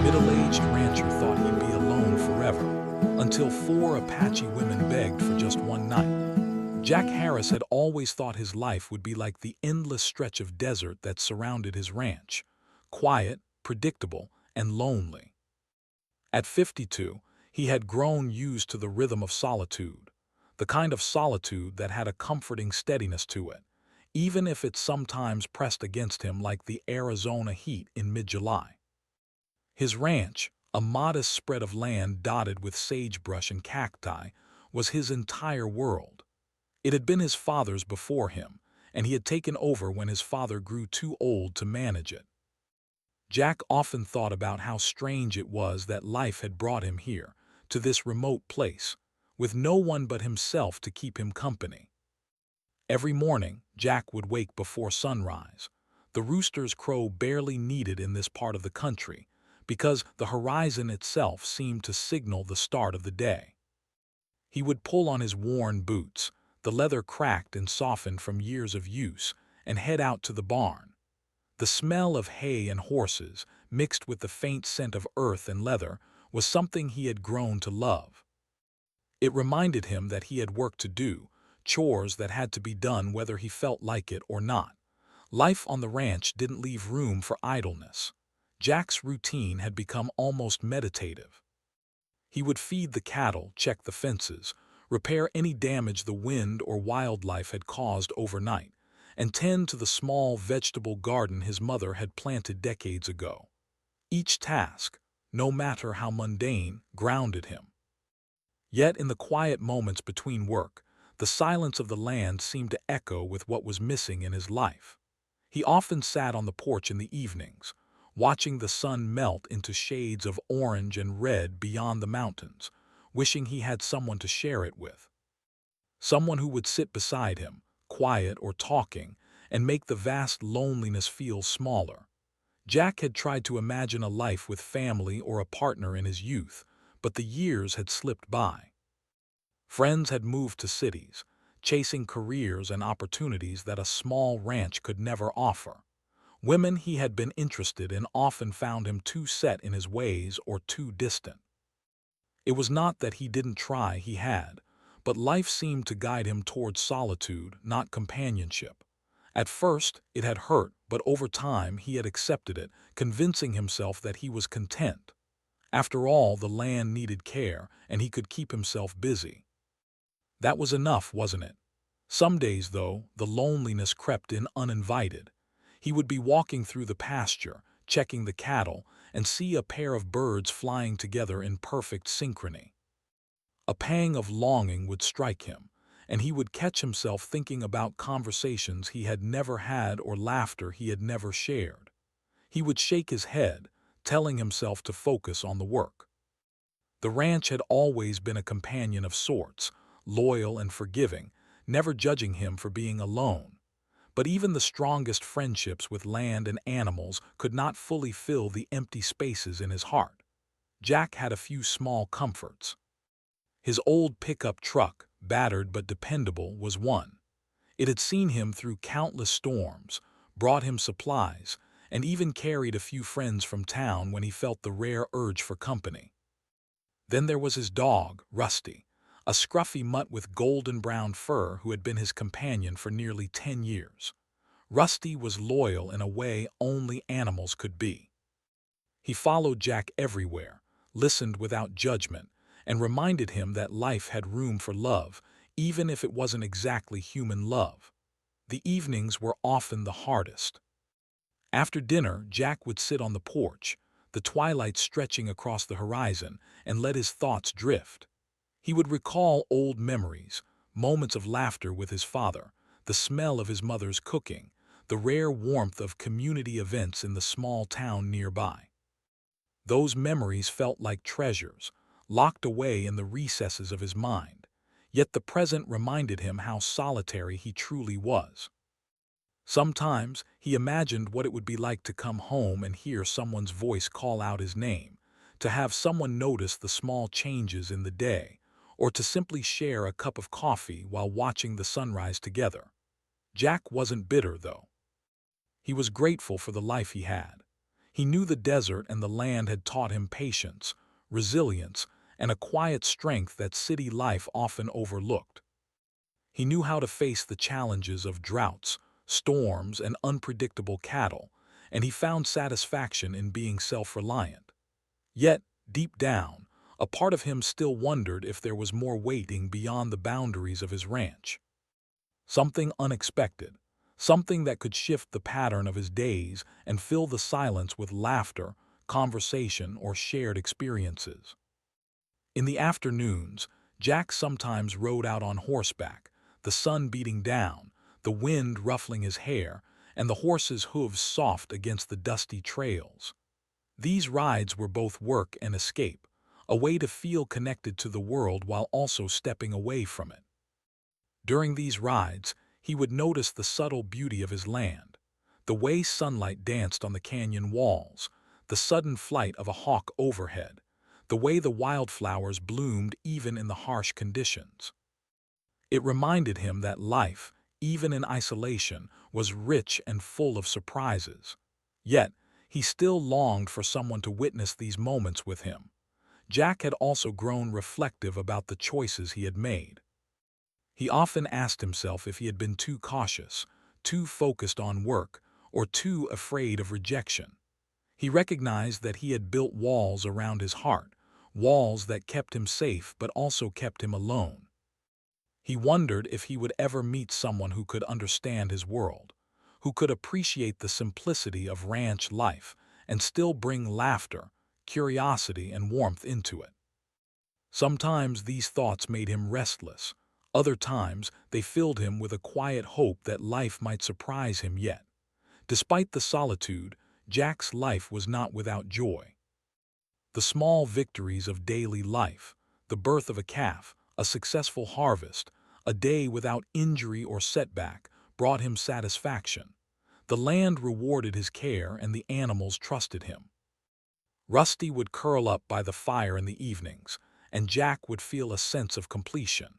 middle-aged rancher thought he'd be alone forever, until four Apache women begged for just one night. Jack Harris had always thought his life would be like the endless stretch of desert that surrounded his ranch, quiet, predictable, and lonely. At 52, he had grown used to the rhythm of solitude, the kind of solitude that had a comforting steadiness to it, even if it sometimes pressed against him like the Arizona heat in mid-July. His ranch, a modest spread of land dotted with sagebrush and cacti, was his entire world. It had been his father's before him, and he had taken over when his father grew too old to manage it. Jack often thought about how strange it was that life had brought him here, to this remote place, with no one but himself to keep him company. Every morning, Jack would wake before sunrise. The rooster's crow barely needed in this part of the country, because the horizon itself seemed to signal the start of the day. He would pull on his worn boots, the leather cracked and softened from years of use, and head out to the barn. The smell of hay and horses, mixed with the faint scent of earth and leather, was something he had grown to love. It reminded him that he had work to do, chores that had to be done whether he felt like it or not. Life on the ranch didn't leave room for idleness. Jack's routine had become almost meditative. He would feed the cattle, check the fences, repair any damage the wind or wildlife had caused overnight, and tend to the small vegetable garden his mother had planted decades ago. Each task, no matter how mundane, grounded him. Yet in the quiet moments between work, the silence of the land seemed to echo with what was missing in his life. He often sat on the porch in the evenings, watching the sun melt into shades of orange and red beyond the mountains, wishing he had someone to share it with. Someone who would sit beside him, quiet or talking, and make the vast loneliness feel smaller. Jack had tried to imagine a life with family or a partner in his youth, but the years had slipped by. Friends had moved to cities, chasing careers and opportunities that a small ranch could never offer. Women he had been interested in often found him too set in his ways or too distant. It was not that he didn't try, he had, but life seemed to guide him towards solitude, not companionship. At first, it had hurt, but over time he had accepted it, convincing himself that he was content. After all, the land needed care, and he could keep himself busy. That was enough, wasn't it? Some days, though, the loneliness crept in uninvited. He would be walking through the pasture, checking the cattle, and see a pair of birds flying together in perfect synchrony. A pang of longing would strike him, and he would catch himself thinking about conversations he had never had or laughter he had never shared. He would shake his head, telling himself to focus on the work. The ranch had always been a companion of sorts, loyal and forgiving, never judging him for being alone. But even the strongest friendships with land and animals could not fully fill the empty spaces in his heart. Jack had a few small comforts. His old pickup truck, battered but dependable, was one. It had seen him through countless storms, brought him supplies, and even carried a few friends from town when he felt the rare urge for company. Then there was his dog, Rusty, a scruffy mutt with golden-brown fur who had been his companion for nearly 10 years. Rusty was loyal in a way only animals could be. He followed Jack everywhere, listened without judgment, and reminded him that life had room for love, even if it wasn't exactly human love. The evenings were often the hardest. After dinner, Jack would sit on the porch, the twilight stretching across the horizon, and let his thoughts drift. He would recall old memories, moments of laughter with his father, the smell of his mother's cooking, the rare warmth of community events in the small town nearby. Those memories felt like treasures, locked away in the recesses of his mind, yet the present reminded him how solitary he truly was. Sometimes he imagined what it would be like to come home and hear someone's voice call out his name, to have someone notice the small changes in the day, or to simply share a cup of coffee while watching the sunrise together. Jack wasn't bitter, though. He was grateful for the life he had. He knew the desert and the land had taught him patience, resilience, and a quiet strength that city life often overlooked. He knew how to face the challenges of droughts, storms, and unpredictable cattle, and he found satisfaction in being self-reliant. Yet, deep down, a part of him still wondered if there was more waiting beyond the boundaries of his ranch. Something unexpected, something that could shift the pattern of his days and fill the silence with laughter, conversation, or shared experiences. In the afternoons, Jack sometimes rode out on horseback, the sun beating down, the wind ruffling his hair, and the horse's hooves soft against the dusty trails. These rides were both work and escape, a way to feel connected to the world while also stepping away from it. During these rides, he would notice the subtle beauty of his land, the way sunlight danced on the canyon walls, the sudden flight of a hawk overhead, the way the wildflowers bloomed even in the harsh conditions. It reminded him that life, even in isolation, was rich and full of surprises. Yet, he still longed for someone to witness these moments with him. Jack had also grown reflective about the choices he had made. He often asked himself if he had been too cautious, too focused on work, or too afraid of rejection. He recognized that he had built walls around his heart, walls that kept him safe but also kept him alone. He wondered if he would ever meet someone who could understand his world, who could appreciate the simplicity of ranch life and still bring laughter, curiosity, and warmth into it. Sometimes these thoughts made him restless. Other times, they filled him with a quiet hope that life might surprise him yet. Despite the solitude, Jack's life was not without joy. The small victories of daily life, the birth of a calf, a successful harvest, a day without injury or setback, brought him satisfaction. The land rewarded his care and the animals trusted him. Rusty would curl up by the fire in the evenings, and Jack would feel a sense of completion.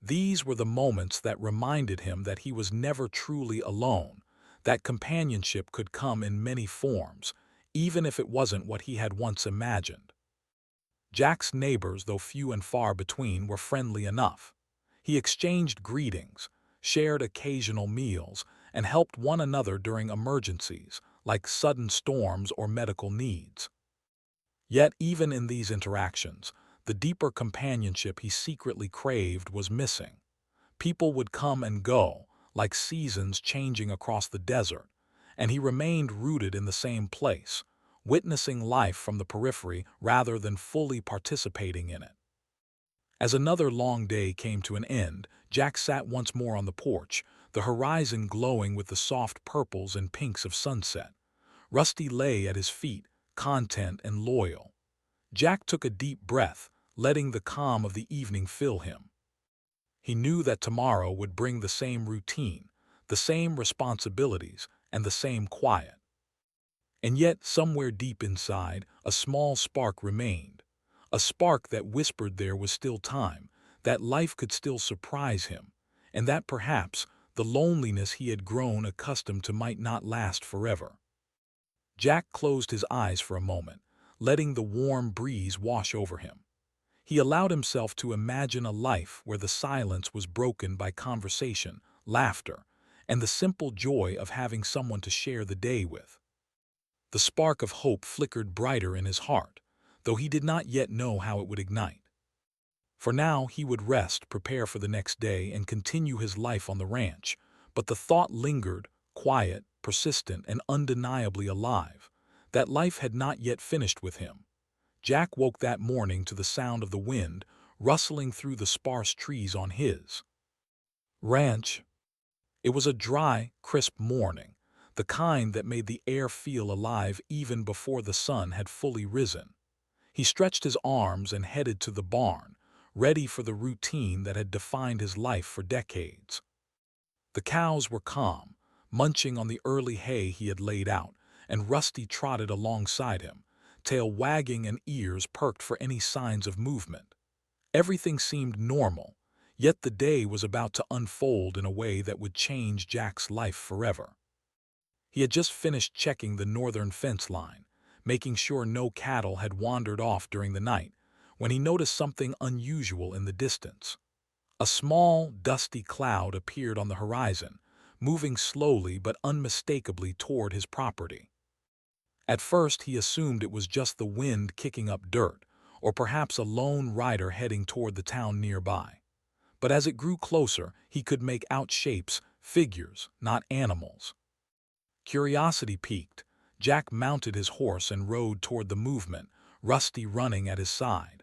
These were the moments that reminded him that he was never truly alone, that companionship could come in many forms, even if it wasn't what he had once imagined. Jack's neighbors, though few and far between, were friendly enough. He exchanged greetings, shared occasional meals, and helped one another during emergencies, like sudden storms or medical needs. Yet even in these interactions, the deeper companionship he secretly craved was missing. People would come and go, like seasons changing across the desert, and he remained rooted in the same place, witnessing life from the periphery rather than fully participating in it. As another long day came to an end, Jack sat once more on the porch, the horizon glowing with the soft purples and pinks of sunset. Rusty lay at his feet, content and loyal. Jack took a deep breath, letting the calm of the evening fill him. He knew that tomorrow would bring the same routine, the same responsibilities, and the same quiet. And yet, somewhere deep inside, a small spark remained, a spark that whispered there was still time, that life could still surprise him, and that perhaps the loneliness he had grown accustomed to might not last forever. Jack closed his eyes for a moment, letting the warm breeze wash over him. He allowed himself to imagine a life where the silence was broken by conversation, laughter, and the simple joy of having someone to share the day with. The spark of hope flickered brighter in his heart, though he did not yet know how it would ignite. For now he would rest, prepare for the next day, and continue his life on the ranch, but the thought lingered, quiet, persistent, and undeniably alive, that life had not yet finished with him. Jack woke that morning to the sound of the wind rustling through the sparse trees on his ranch. It was a dry, crisp morning, the kind that made the air feel alive even before the sun had fully risen. He stretched his arms and headed to the barn, ready for the routine that had defined his life for decades. The cows were calm, munching on the early hay he had laid out, and Rusty trotted alongside him, tail wagging and ears perked for any signs of movement. Everything seemed normal, yet the day was about to unfold in a way that would change Jack's life forever. He had just finished checking the northern fence line, making sure no cattle had wandered off during the night, when he noticed something unusual in the distance. A small, dusty cloud appeared on the horizon, moving slowly but unmistakably toward his property. At first, he assumed it was just the wind kicking up dirt, or perhaps a lone rider heading toward the town nearby. But as it grew closer, he could make out shapes, figures, not animals. Curiosity piqued. Jack mounted his horse and rode toward the movement, Rusty running at his side.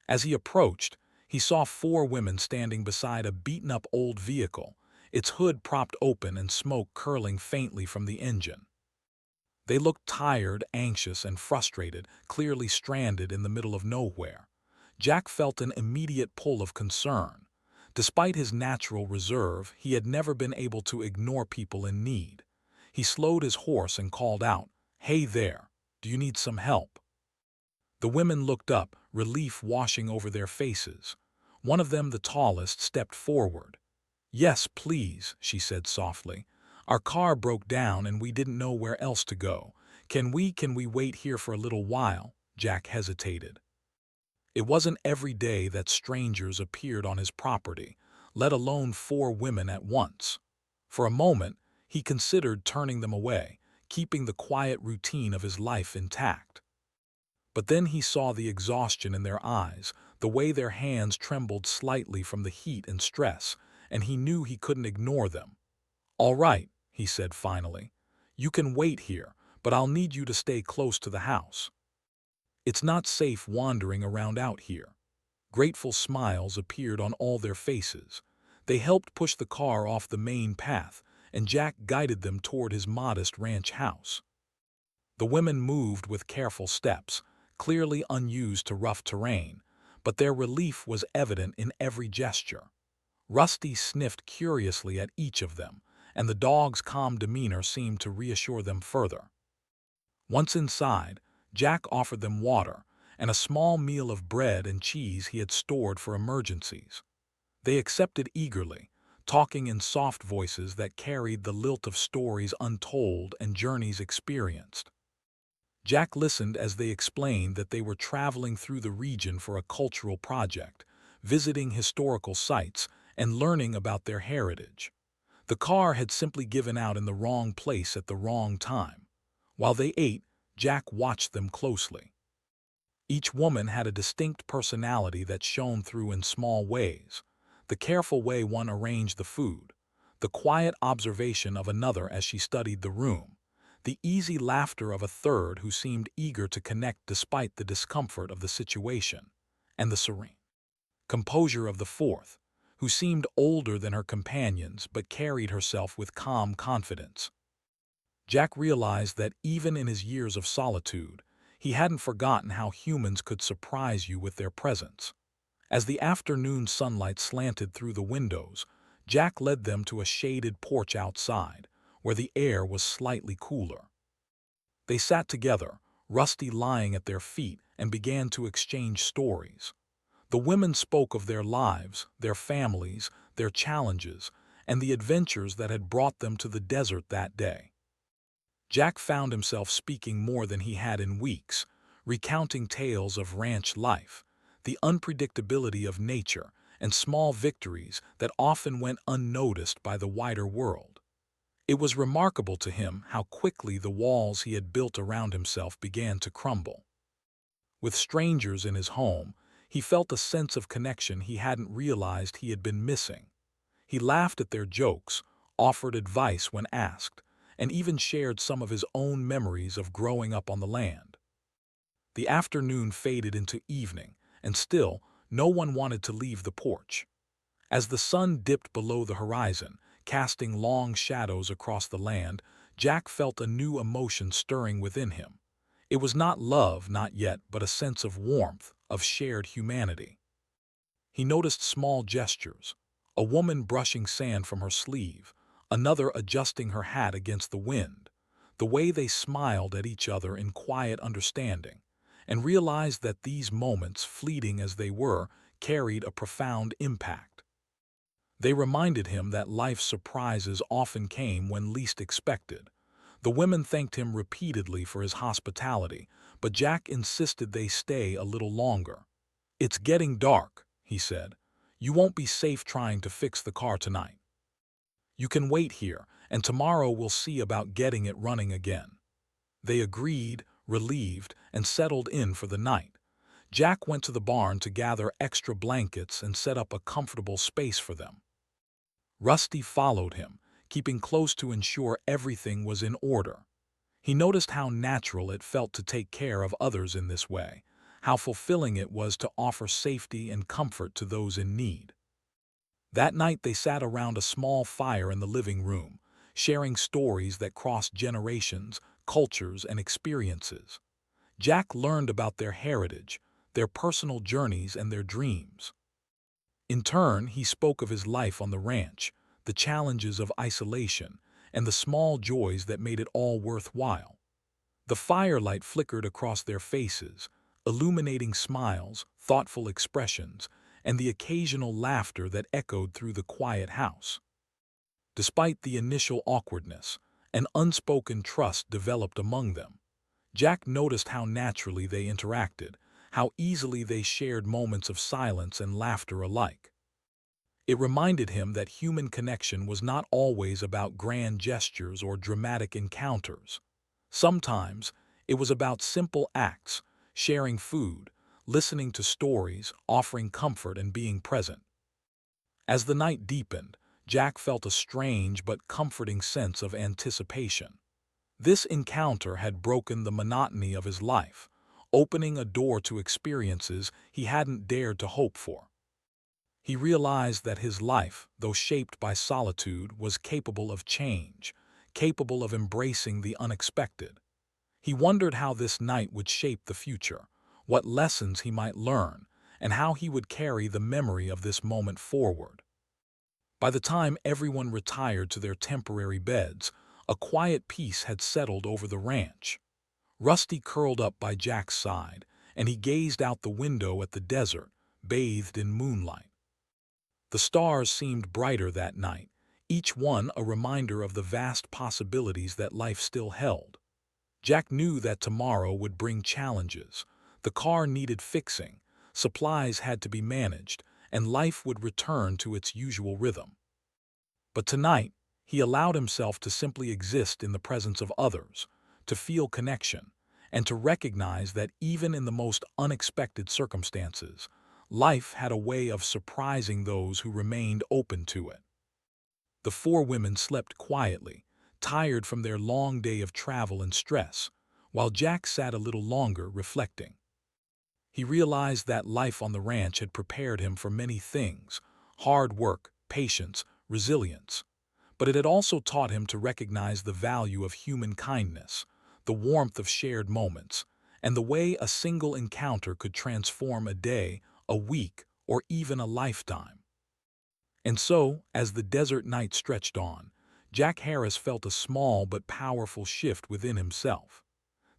As he approached, he saw four women standing beside a beaten-up old vehicle, its hood propped open and smoke curling faintly from the engine. They looked tired, anxious, and frustrated, clearly stranded in the middle of nowhere. Jack felt an immediate pull of concern. Despite his natural reserve, he had never been able to ignore people in need. He slowed his horse and called out, "Hey there, do you need some help?" The women looked up, relief washing over their faces. One of them, the tallest, stepped forward. "Yes, please," she said softly. "Our car broke down and we didn't know where else to go. Can we wait here for a little while?" Jack hesitated. It wasn't every day that strangers appeared on his property, let alone four women at once. For a moment, he considered turning them away, keeping the quiet routine of his life intact. But then he saw the exhaustion in their eyes, the way their hands trembled slightly from the heat and stress, and he knew he couldn't ignore them. "All right," he said finally. "You can wait here, but I'll need you to stay close to the house. It's not safe wandering around out here." Grateful smiles appeared on all their faces. They helped push the car off the main path, and Jack guided them toward his modest ranch house. The women moved with careful steps, clearly unused to rough terrain, but their relief was evident in every gesture. Rusty sniffed curiously at each of them, and the dog's calm demeanor seemed to reassure them further. Once inside, Jack offered them water and a small meal of bread and cheese he had stored for emergencies. They accepted eagerly, talking in soft voices that carried the lilt of stories untold and journeys experienced. Jack listened as they explained that they were traveling through the region for a cultural project, visiting historical sites, and learning about their heritage. The car had simply given out in the wrong place at the wrong time. While they ate, Jack watched them closely. Each woman had a distinct personality that shone through in small ways. The careful way one arranged the food, the quiet observation of another as she studied the room, the easy laughter of a third who seemed eager to connect despite the discomfort of the situation, and the serene composure of the fourth, who seemed older than her companions but carried herself with calm confidence. Jack realized that even in his years of solitude, he hadn't forgotten how humans could surprise you with their presence. As the afternoon sunlight slanted through the windows, Jack led them to a shaded porch outside, where the air was slightly cooler. They sat together, Rusty lying at their feet, and began to exchange stories. The women spoke of their lives, their families, their challenges, and the adventures that had brought them to the desert that day. Jack found himself speaking more than he had in weeks, recounting tales of ranch life, the unpredictability of nature, and small victories that often went unnoticed by the wider world. It was remarkable to him how quickly the walls he had built around himself began to crumble. With strangers in his home, he felt a sense of connection he hadn't realized he had been missing. He laughed at their jokes, offered advice when asked, and even shared some of his own memories of growing up on the land. The afternoon faded into evening, and still, no one wanted to leave the porch. As the sun dipped below the horizon, casting long shadows across the land, Jack felt a new emotion stirring within him. It was not love, not yet, but a sense of warmth, of shared humanity. He noticed small gestures, a woman brushing sand from her sleeve, another adjusting her hat against the wind, the way they smiled at each other in quiet understanding, and realized that these moments, fleeting as they were, carried a profound impact. They reminded him that life's surprises often came when least expected. The women thanked him repeatedly for his hospitality, but Jack insisted they stay a little longer. "It's getting dark," he said. "You won't be safe trying to fix the car tonight. You can wait here, and tomorrow we'll see about getting it running again." They agreed, relieved, and settled in for the night. Jack went to the barn to gather extra blankets and set up a comfortable space for them. Rusty followed him, keeping close to ensure everything was in order. He noticed how natural it felt to take care of others in this way, how fulfilling it was to offer safety and comfort to those in need. That night they sat around a small fire in the living room, sharing stories that crossed generations, cultures, and experiences. Jack learned about their heritage, their personal journeys, and their dreams. In turn, he spoke of his life on the ranch, the challenges of isolation, and the small joys that made it all worthwhile. The firelight flickered across their faces, illuminating smiles, thoughtful expressions, and the occasional laughter that echoed through the quiet house. Despite the initial awkwardness, an unspoken trust developed among them. Jack noticed how naturally they interacted, how easily they shared moments of silence and laughter alike. It reminded him that human connection was not always about grand gestures or dramatic encounters. Sometimes, it was about simple acts, sharing food, listening to stories, offering comfort, and being present. As the night deepened, Jack felt a strange but comforting sense of anticipation. This encounter had broken the monotony of his life, opening a door to experiences he hadn't dared to hope for. He realized that his life, though shaped by solitude, was capable of change, capable of embracing the unexpected. He wondered how this night would shape the future, what lessons he might learn, and how he would carry the memory of this moment forward. By the time everyone retired to their temporary beds, a quiet peace had settled over the ranch. Rusty curled up by Jack's side, and he gazed out the window at the desert, bathed in moonlight. The stars seemed brighter that night, each one a reminder of the vast possibilities that life still held. Jack knew that tomorrow would bring challenges. The car needed fixing, supplies had to be managed, and life would return to its usual rhythm. But tonight, he allowed himself to simply exist in the presence of others, to feel connection, and to recognize that even in the most unexpected circumstances, life had a way of surprising those who remained open to it. The four women slept quietly, tired from their long day of travel and stress, while Jack sat a little longer reflecting. He realized that life on the ranch had prepared him for many things: hard work, patience, resilience. But it had also taught him to recognize the value of human kindness, the warmth of shared moments, and the way a single encounter could transform a day, a week, or even a lifetime. And so, as the desert night stretched on, Jack Harris felt a small but powerful shift within himself.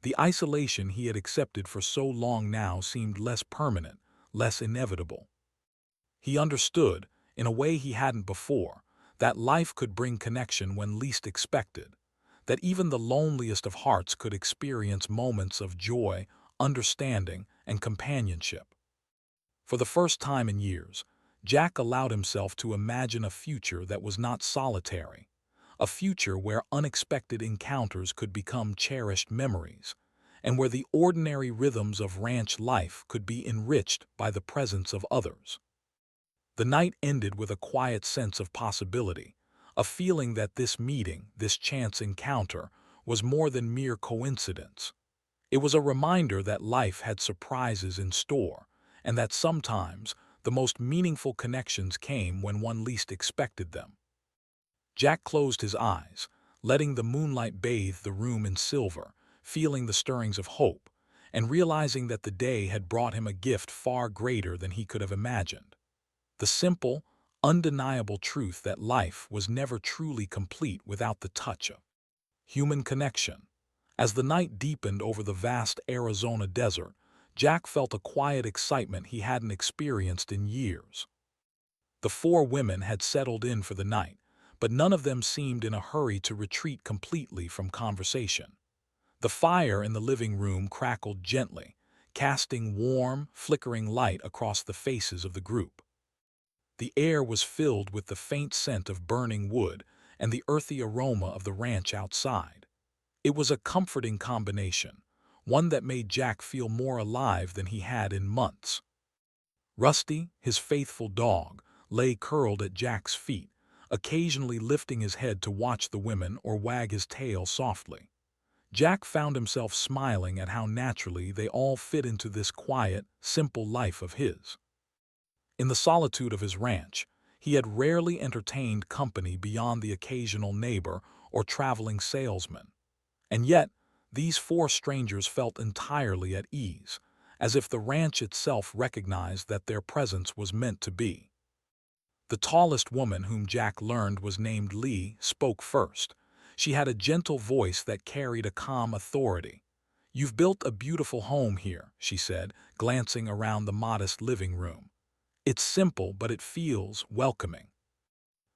The isolation he had accepted for so long now seemed less permanent, less inevitable. He understood, in a way he hadn't before, that life could bring connection when least expected, that even the loneliest of hearts could experience moments of joy, understanding, and companionship. For the first time in years, Jack allowed himself to imagine a future that was not solitary, a future where unexpected encounters could become cherished memories, and where the ordinary rhythms of ranch life could be enriched by the presence of others. The night ended with a quiet sense of possibility, a feeling that this meeting, this chance encounter, was more than mere coincidence. It was a reminder that life had surprises in store, and that sometimes the most meaningful connections came when one least expected them. Jack closed his eyes, letting the moonlight bathe the room in silver, feeling the stirrings of hope, and realizing that the day had brought him a gift far greater than he could have imagined. The simple, undeniable truth that life was never truly complete without the touch of human connection. As the night deepened over the vast Arizona desert, Jack felt a quiet excitement he hadn't experienced in years. The four women had settled in for the night, but none of them seemed in a hurry to retreat completely from conversation. The fire in the living room crackled gently, casting warm, flickering light across the faces of the group. The air was filled with the faint scent of burning wood and the earthy aroma of the ranch outside. It was a comforting combination, one that made Jack feel more alive than he had in months. Rusty, his faithful dog, lay curled at Jack's feet, occasionally lifting his head to watch the women or wag his tail softly. Jack found himself smiling at how naturally they all fit into this quiet, simple life of his. In the solitude of his ranch, he had rarely entertained company beyond the occasional neighbor or traveling salesman. And yet, these four strangers felt entirely at ease, as if the ranch itself recognized that their presence was meant to be. The tallest woman whom Jack learned was named Lee spoke first. She had a gentle voice that carried a calm authority. "You've built a beautiful home here," she said, glancing around the modest living room. "It's simple, but it feels welcoming.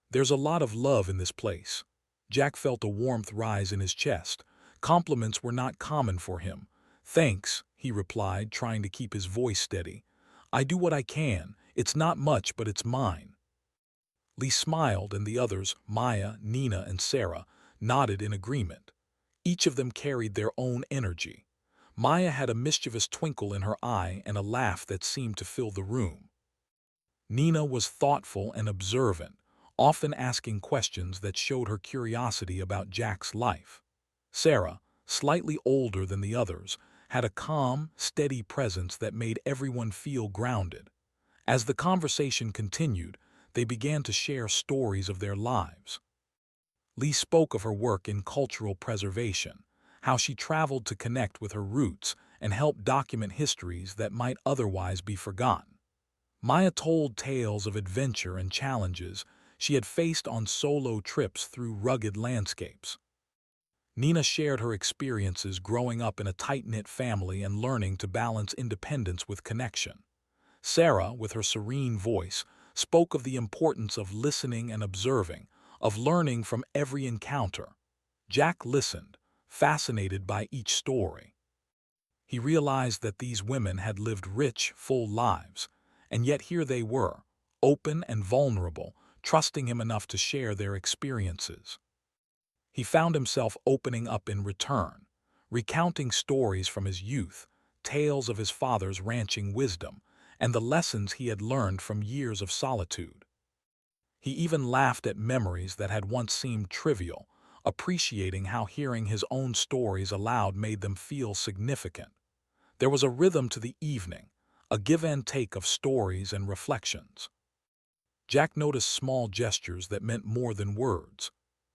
There's a lot of love in this place." Jack felt a warmth rise in his chest. Compliments were not common for him. "Thanks," he replied, trying to keep his voice steady. "I do what I can. It's not much, but it's mine." Lee smiled, and the others, Maya, Nina, and Sarah, nodded in agreement. Each of them carried their own energy. Maya had a mischievous twinkle in her eye and a laugh that seemed to fill the room. Nina was thoughtful and observant, often asking questions that showed her curiosity about Jack's life. Sarah, slightly older than the others, had a calm, steady presence that made everyone feel grounded. As the conversation continued, they began to share stories of their lives. Lee spoke of her work in cultural preservation, how she traveled to connect with her roots and help document histories that might otherwise be forgotten. Maya told tales of adventure and challenges she had faced on solo trips through rugged landscapes. Nina shared her experiences growing up in a tight-knit family and learning to balance independence with connection. Sarah, with her serene voice, spoke of the importance of listening and observing, of learning from every encounter. Jack listened, fascinated by each story. He realized that these women had lived rich, full lives, and yet here they were, open and vulnerable, trusting him enough to share their experiences. He found himself opening up in return, recounting stories from his youth, tales of his father's ranching wisdom, and the lessons he had learned from years of solitude. He even laughed at memories that had once seemed trivial, appreciating how hearing his own stories aloud made them feel significant. There was a rhythm to the evening, a give and take of stories and reflections. Jack noticed small gestures that meant more than words.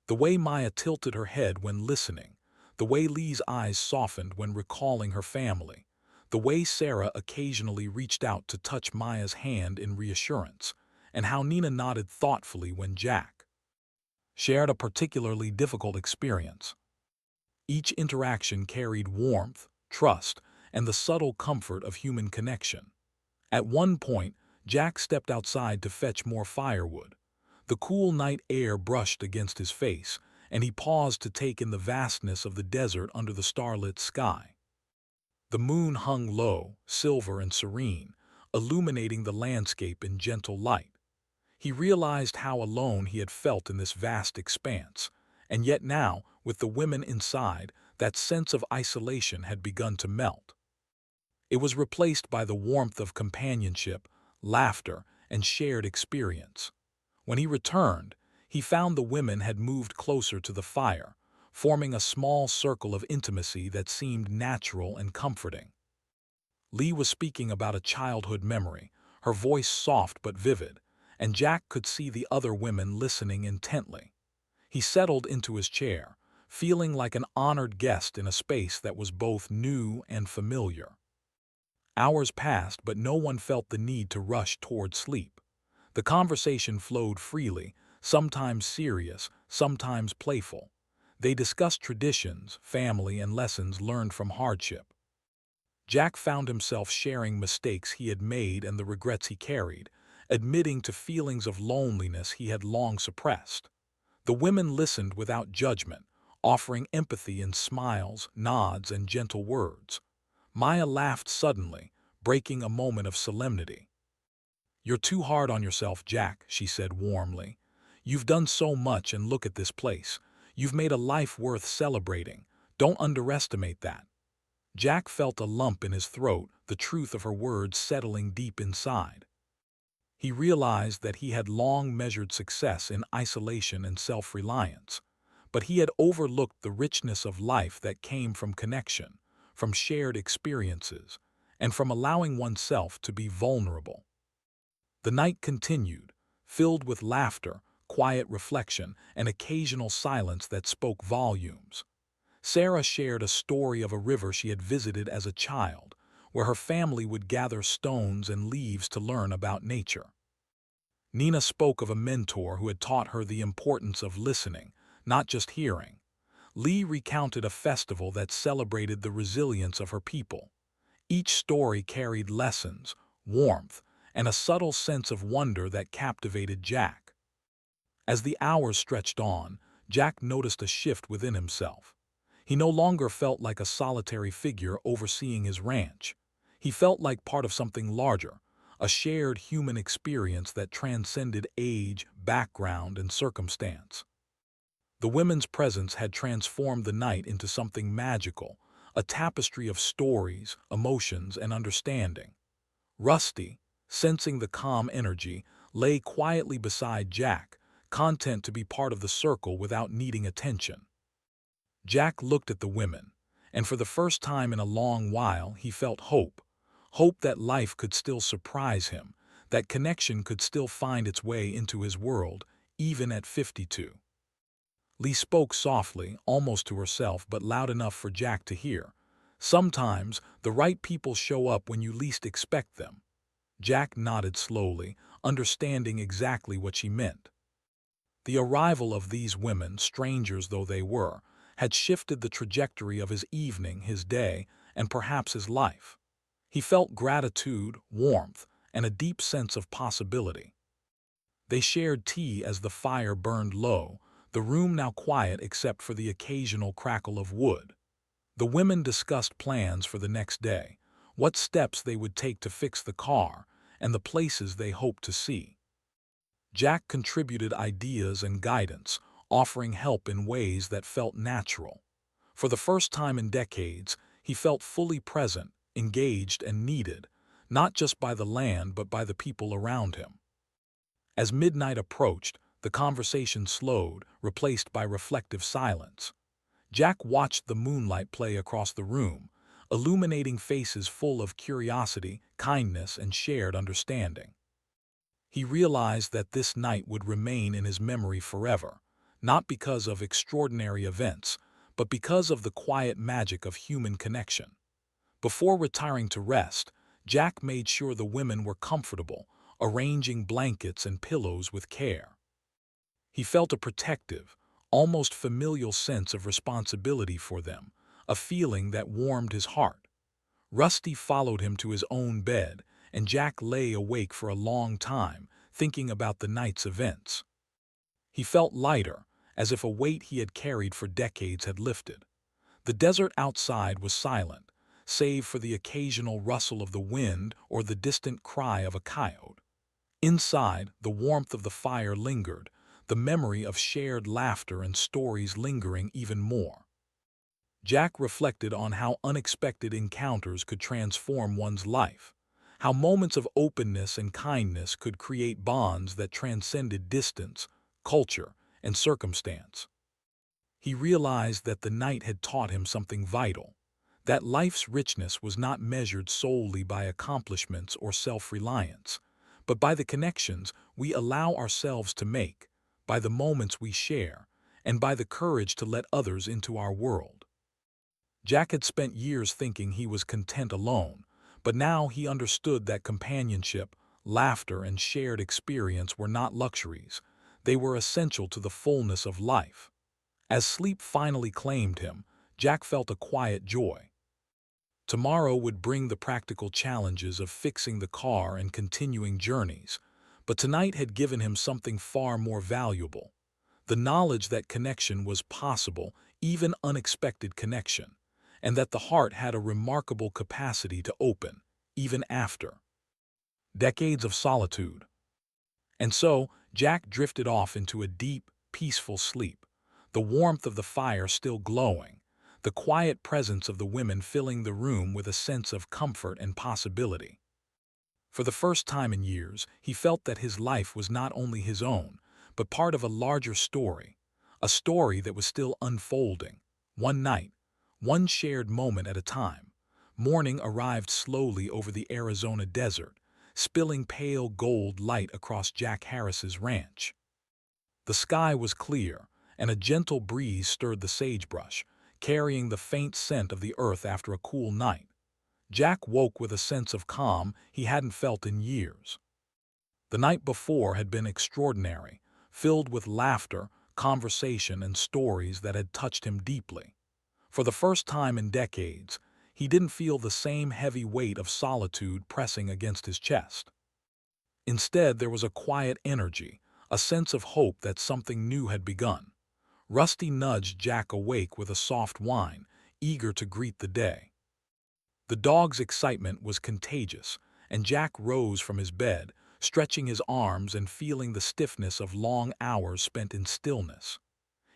The way Maya tilted her head when listening, the way Lee's eyes softened when recalling her family, the way Sarah occasionally reached out to touch Maya's hand in reassurance, and how Nina nodded thoughtfully when Jack shared a particularly difficult experience. Each interaction carried warmth, trust, and the subtle comfort of human connection. At one point, Jack stepped outside to fetch more firewood. The cool night air brushed against his face, and he paused to take in the vastness of the desert under the starlit sky. The moon hung low, silver and serene, illuminating the landscape in gentle light. He realized how alone he had felt in this vast expanse, and yet now, with the women inside, that sense of isolation had begun to melt. It was replaced by the warmth of companionship, laughter, and shared experience. When he returned, he found the women had moved closer to the fire, forming a small circle of intimacy that seemed natural and comforting. Lee was speaking about a childhood memory, her voice soft but vivid, and Jack could see the other women listening intently. He settled into his chair, feeling like an honored guest in a space that was both new and familiar. Hours passed, but no one felt the need to rush toward sleep. The conversation flowed freely, sometimes serious, sometimes playful. They discussed traditions, family, and lessons learned from hardship. Jack found himself sharing mistakes he had made and the regrets he carried, admitting to feelings of loneliness he had long suppressed. The women listened without judgment, offering empathy in smiles, nods, and gentle words. Maya laughed suddenly, breaking a moment of solemnity. "You're too hard on yourself, Jack," she said warmly. "You've done so much, and look at this place. You've made a life worth celebrating. Don't underestimate that." Jack felt a lump in his throat, the truth of her words settling deep inside. He realized that he had long measured success in isolation and self-reliance, but he had overlooked the richness of life that came from connection, from shared experiences, and from allowing oneself to be vulnerable. The night continued, filled with laughter, quiet reflection, and occasional silence that spoke volumes. Sarah shared a story of a river she had visited as a child, where her family would gather stones and leaves to learn about nature. Nina spoke of a mentor who had taught her the importance of listening, not just hearing. Lee recounted a festival that celebrated the resilience of her people. Each story carried lessons, warmth, and a subtle sense of wonder that captivated Jack. As the hours stretched on, Jack noticed a shift within himself. He no longer felt like a solitary figure overseeing his ranch. He felt like part of something larger, a shared human experience that transcended age, background, and circumstance. The women's presence had transformed the night into something magical, a tapestry of stories, emotions, and understanding. Rusty, sensing the calm energy, lay quietly beside Jack, content to be part of the circle without needing attention. Jack looked at the women, and for the first time in a long while he felt hope. Hope that life could still surprise him, that connection could still find its way into his world, even at 52. Lee spoke softly, almost to herself, but loud enough for Jack to hear. "Sometimes the right people show up when you least expect them." Jack nodded slowly, understanding exactly what she meant. The arrival of these women, strangers though they were, had shifted the trajectory of his evening, his day, and perhaps his life. He felt gratitude, warmth, and a deep sense of possibility. They shared tea as the fire burned low, the room now quiet except for the occasional crackle of wood. The women discussed plans for the next day, what steps they would take to fix the car, and the places they hoped to see. Jack contributed ideas and guidance, offering help in ways that felt natural. For the first time in decades, he felt fully present, engaged, and needed, not just by the land but by the people around him. As midnight approached, the conversation slowed, replaced by reflective silence. Jack watched the moonlight play across the room, illuminating faces full of curiosity, kindness, and shared understanding. He realized that this night would remain in his memory forever, not because of extraordinary events, but because of the quiet magic of human connection. Before retiring to rest, Jack made sure the women were comfortable, arranging blankets and pillows with care. He felt a protective, almost familial sense of responsibility for them, a feeling that warmed his heart. Rusty followed him to his own bed, and Jack lay awake for a long time, thinking about the night's events. He felt lighter, as if a weight he had carried for decades had lifted. The desert outside was silent, save for the occasional rustle of the wind or the distant cry of a coyote. Inside, the warmth of the fire lingered, the memory of shared laughter and stories lingering even more. Jack reflected on how unexpected encounters could transform one's life, how moments of openness and kindness could create bonds that transcended distance, culture, and circumstance. He realized that the night had taught him something vital, that life's richness was not measured solely by accomplishments or self-reliance, but by the connections we allow ourselves to make, by the moments we share, and by the courage to let others into our world. Jack had spent years thinking he was content alone, but now he understood that companionship, laughter, and shared experience were not luxuries. They were essential to the fullness of life. As sleep finally claimed him, Jack felt a quiet joy. Tomorrow would bring the practical challenges of fixing the car and continuing journeys, but tonight had given him something far more valuable: The knowledge that connection was possible, even unexpected connection, and that the heart had a remarkable capacity to open, even after decades of solitude. And so, Jack drifted off into a deep, peaceful sleep, the warmth of the fire still glowing, the quiet presence of the women filling the room with a sense of comfort and possibility. For the first time in years, he felt that his life was not only his own, but part of a larger story, a story that was still unfolding. One night, one shared moment at a time, morning arrived slowly over the Arizona desert, spilling pale gold light across Jack Harris's ranch. The sky was clear, and a gentle breeze stirred the sagebrush, carrying the faint scent of the earth after a cool night. Jack woke with a sense of calm he hadn't felt in years. The night before had been extraordinary, filled with laughter, conversation, and stories that had touched him deeply. For the first time in decades, he didn't feel the same heavy weight of solitude pressing against his chest. Instead, there was a quiet energy, a sense of hope that something new had begun. Rusty nudged Jack awake with a soft whine, eager to greet the day. The dog's excitement was contagious, and Jack rose from his bed, stretching his arms and feeling the stiffness of long hours spent in stillness.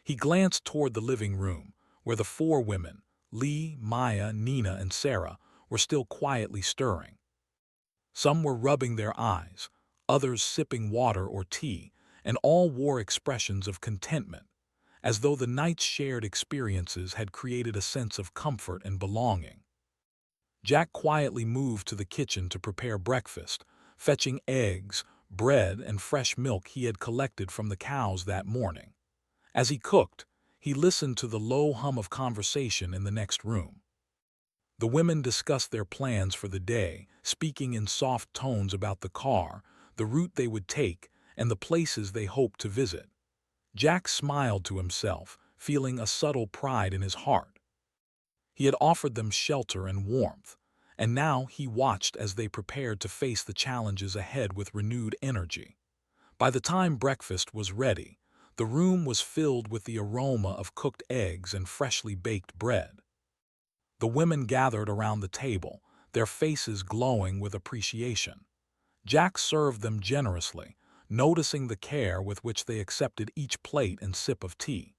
He glanced toward the living room, where the four women, Lee, Maya, Nina, and Sarah, were still quietly stirring. Some were rubbing their eyes, others sipping water or tea, and all wore expressions of contentment, as though the night's shared experiences had created a sense of comfort and belonging. Jack quietly moved to the kitchen to prepare breakfast, fetching eggs, bread, and fresh milk he had collected from the cows that morning. As he cooked, he listened to the low hum of conversation in the next room. The women discussed their plans for the day, speaking in soft tones about the car, the route they would take, and the places they hoped to visit. Jack smiled to himself, feeling a subtle pride in his heart. He had offered them shelter and warmth, and now he watched as they prepared to face the challenges ahead with renewed energy. By the time breakfast was ready, the room was filled with the aroma of cooked eggs and freshly baked bread. The women gathered around the table, their faces glowing with appreciation. Jack served them generously, noticing the care with which they accepted each plate and sip of tea.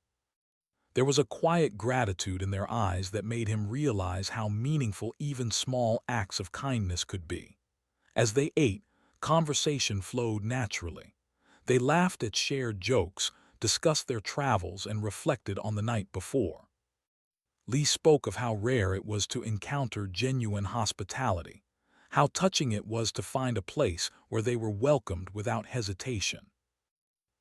There was a quiet gratitude in their eyes that made him realize how meaningful even small acts of kindness could be. As they ate, conversation flowed naturally. They laughed at shared jokes, discussed their travels, and reflected on the night before. Lee spoke of how rare it was to encounter genuine hospitality, how touching it was to find a place where they were welcomed without hesitation.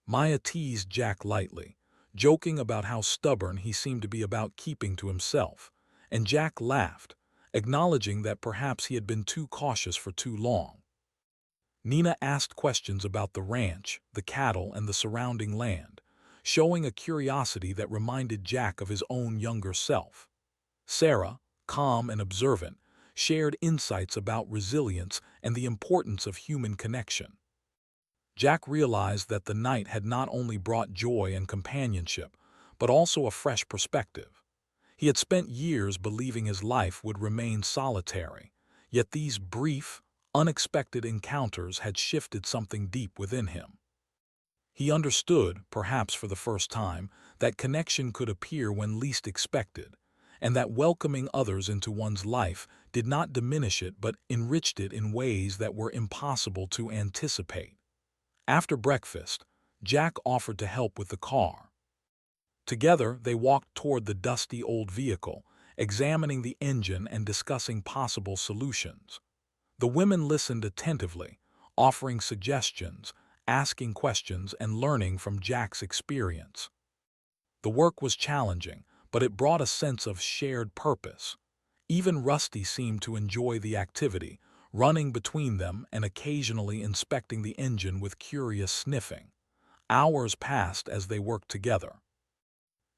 Maya teased Jack lightly, joking about how stubborn he seemed to be about keeping to himself, and Jack laughed, acknowledging that perhaps he had been too cautious for too long. Nina asked questions about the ranch, the cattle, and the surrounding land, showing a curiosity that reminded Jack of his own younger self. Sarah, calm and observant, shared insights about resilience and the importance of human connection. Jack realized that the night had not only brought joy and companionship, but also a fresh perspective. He had spent years believing his life would remain solitary, yet these brief, unexpected encounters had shifted something deep within him. He understood, perhaps for the first time, that connection could appear when least expected, and that welcoming others into one's life did not diminish it but enriched it in ways that were impossible to anticipate. After breakfast, Jack offered to help with the car. Together, they walked toward the dusty old vehicle, examining the engine and discussing possible solutions. The women listened attentively, offering suggestions, asking questions, and learning from Jack's experience. The work was challenging, but it brought a sense of shared purpose. Even Rusty seemed to enjoy the activity, running between them and occasionally inspecting the engine with curious sniffing. Hours passed as they worked together.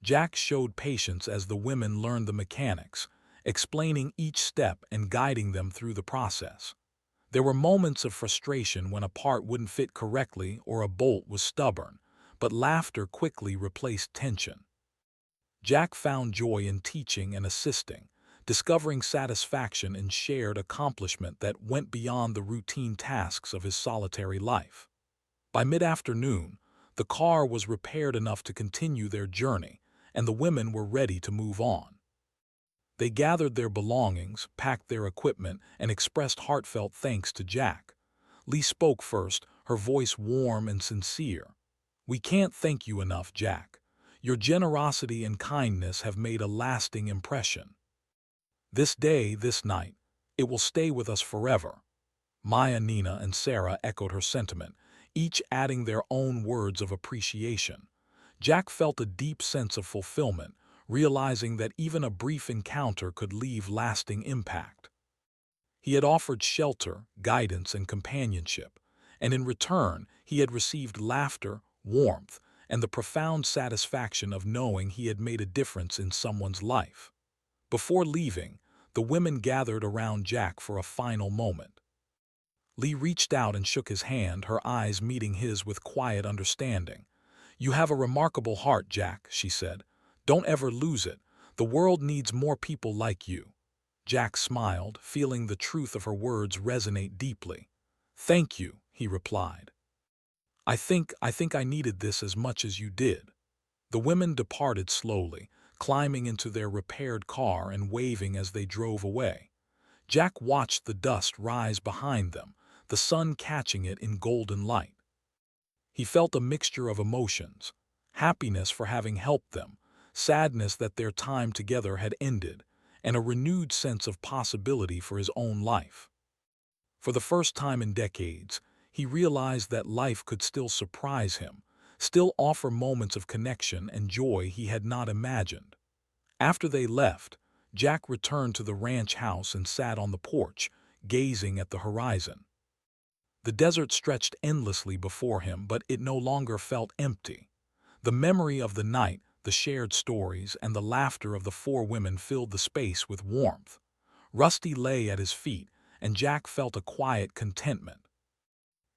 Jack showed patience as the women learned the mechanics, explaining each step and guiding them through the process. There were moments of frustration when a part wouldn't fit correctly or a bolt was stubborn, but laughter quickly replaced tension. Jack found joy in teaching and assisting, discovering satisfaction in shared accomplishment that went beyond the routine tasks of his solitary life. By mid-afternoon, the car was repaired enough to continue their journey, and the women were ready to move on. They gathered their belongings, packed their equipment, and expressed heartfelt thanks to Jack. Lee spoke first, her voice warm and sincere. "We can't thank you enough, Jack. Your generosity and kindness have made a lasting impression. This day, this night, it will stay with us forever." Maya, Nina, and Sarah echoed her sentiment, each adding their own words of appreciation. Jack felt a deep sense of fulfillment, realizing that even a brief encounter could leave lasting impact. He had offered shelter, guidance, and companionship, and in return he had received laughter, warmth, and the profound satisfaction of knowing he had made a difference in someone's life. Before leaving, the women gathered around Jack for a final moment. Lee reached out and shook his hand, her eyes meeting his with quiet understanding. "You have a remarkable heart, Jack," she said. "Don't ever lose it. The world needs more people like you." Jack smiled, feeling the truth of her words resonate deeply. "Thank you," he replied. I think I needed this as much as you did." The women departed slowly, climbing into their repaired car and waving as they drove away. Jack watched the dust rise behind them, the sun catching it in golden light. He felt a mixture of emotions: happiness for having helped them, sadness that their time together had ended, and a renewed sense of possibility for his own life. For the first time in decades, he realized that life could still surprise him, still offer moments of connection and joy he had not imagined. After they left, Jack returned to the ranch house and sat on the porch, gazing at the horizon. The desert stretched endlessly before him, but it no longer felt empty. The memory of the night, the shared stories, and the laughter of the four women filled the space with warmth. Rusty lay at his feet, and Jack felt a quiet contentment.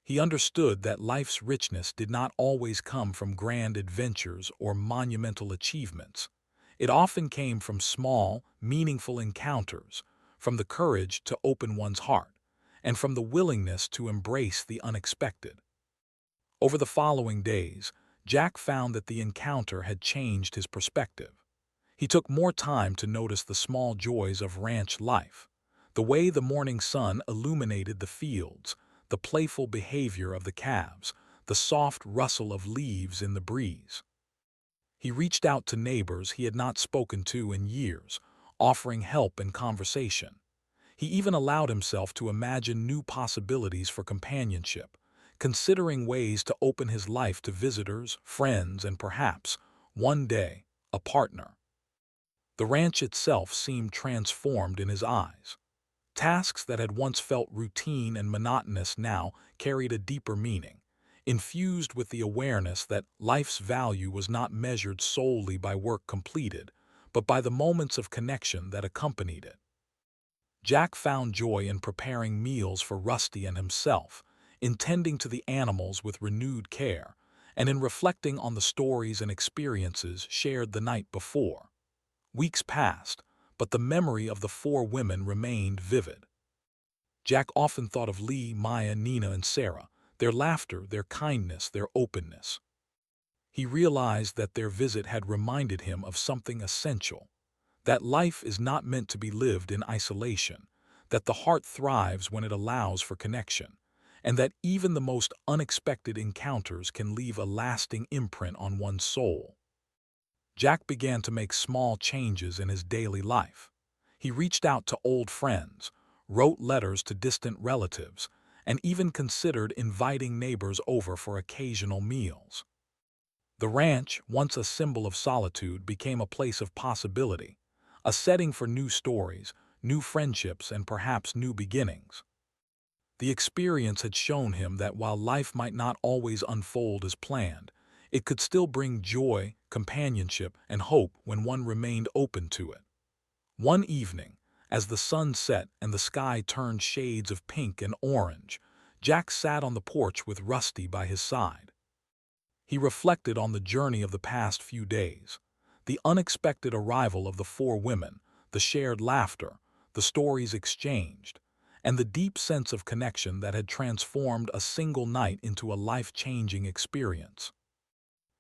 He understood that life's richness did not always come from grand adventures or monumental achievements. It often came from small, meaningful encounters, from the courage to open one's heart, and from the willingness to embrace the unexpected. Over the following days, Jack found that the encounter had changed his perspective. He took more time to notice the small joys of ranch life: the way the morning sun illuminated the fields, the playful behavior of the calves, the soft rustle of leaves in the breeze. He reached out to neighbors he had not spoken to in years, offering help and conversation. He even allowed himself to imagine new possibilities for companionship, considering ways to open his life to visitors, friends, and perhaps, one day, a partner. The ranch itself seemed transformed in his eyes. Tasks that had once felt routine and monotonous now carried a deeper meaning, infused with the awareness that life's value was not measured solely by work completed, but by the moments of connection that accompanied it. Jack found joy in preparing meals for Rusty and himself, in tending to the animals with renewed care, and in reflecting on the stories and experiences shared the night before. Weeks passed, but the memory of the four women remained vivid. Jack often thought of Lee, Maya, Nina, and Sarah, their laughter, their kindness, their openness. He realized that their visit had reminded him of something essential: that life is not meant to be lived in isolation, that the heart thrives when it allows for connection, and that even the most unexpected encounters can leave a lasting imprint on one's soul. Jack began to make small changes in his daily life. He reached out to old friends, wrote letters to distant relatives, and even considered inviting neighbors over for occasional meals. The ranch, once a symbol of solitude, became a place of possibility, a setting for new stories, new friendships, and perhaps new beginnings. The experience had shown him that while life might not always unfold as planned, it could still bring joy, companionship, and hope when one remained open to it. One evening, as the sun set and the sky turned shades of pink and orange, Jack sat on the porch with Rusty by his side. He reflected on the journey of the past few days, the unexpected arrival of the four women, the shared laughter, the stories exchanged, and the deep sense of connection that had transformed a single night into a life-changing experience.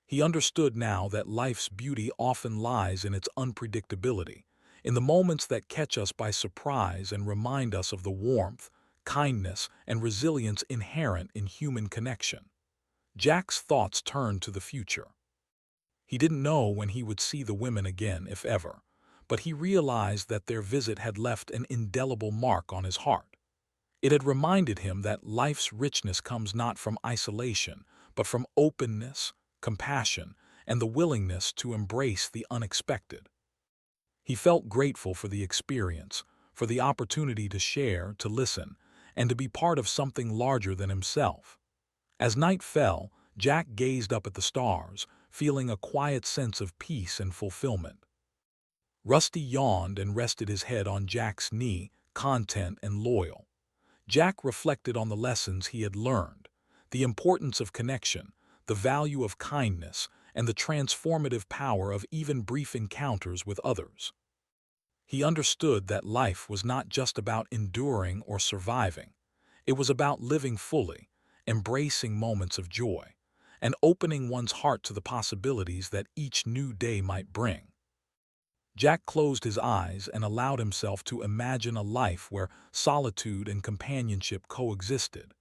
He understood now that life's beauty often lies in its unpredictability, in the moments that catch us by surprise and remind us of the warmth, kindness, and resilience inherent in human connection. Jack's thoughts turned to the future. He didn't know when he would see the women again, if ever, but he realized that their visit had left an indelible mark on his heart. It had reminded him that life's richness comes not from isolation, but from openness, compassion, and the willingness to embrace the unexpected. He felt grateful for the experience, for the opportunity to share, to listen, and to be part of something larger than himself. As night fell, Jack gazed up at the stars, feeling a quiet sense of peace and fulfillment. Rusty yawned and rested his head on Jack's knee, content and loyal. Jack reflected on the lessons he had learned, the importance of connection, the value of kindness, and the transformative power of even brief encounters with others. He understood that life was not just about enduring or surviving. It was about living fully, embracing moments of joy, and opening one's heart to the possibilities that each new day might bring. Jack closed his eyes and allowed himself to imagine a life where solitude and companionship coexisted,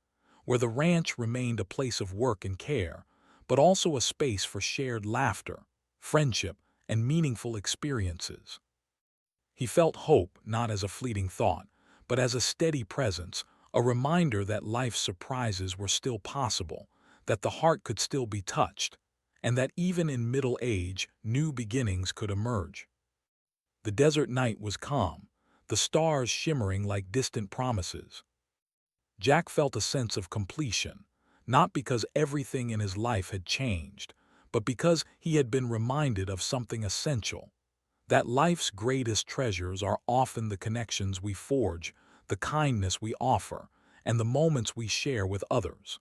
where the ranch remained a place of work and care, but also a space for shared laughter, friendship, and meaningful experiences. He felt hope not as a fleeting thought, but as a steady presence, a reminder that life's surprises were still possible, that the heart could still be touched, and that even in middle age, new beginnings could emerge. The desert night was calm, the stars shimmering like distant promises. Jack felt a sense of completion, not because everything in his life had changed, but because he had been reminded of something essential, that life's greatest treasures are often the connections we forge, the kindness we offer, and the moments we share with others.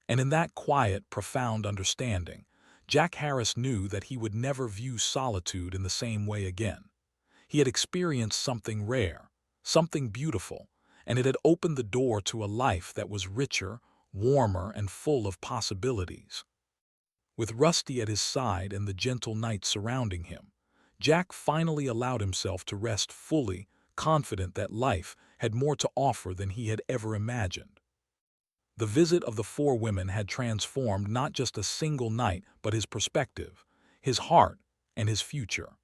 And in that quiet, profound understanding, Jack Harris knew that he would never view solitude in the same way again. He had experienced something rare, something beautiful, and it had opened the door to a life that was richer, warmer, and full of possibilities. With Rusty at his side and the gentle night surrounding him, Jack finally allowed himself to rest fully, confident that life had more to offer than he had ever imagined. The visit of the four women had transformed not just a single night, but his perspective, his heart, and his future.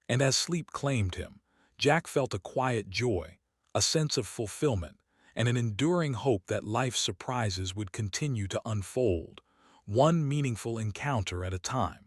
And as sleep claimed him, Jack felt a quiet joy, a sense of fulfillment, and an enduring hope that life's surprises would continue to unfold, one meaningful encounter at a time.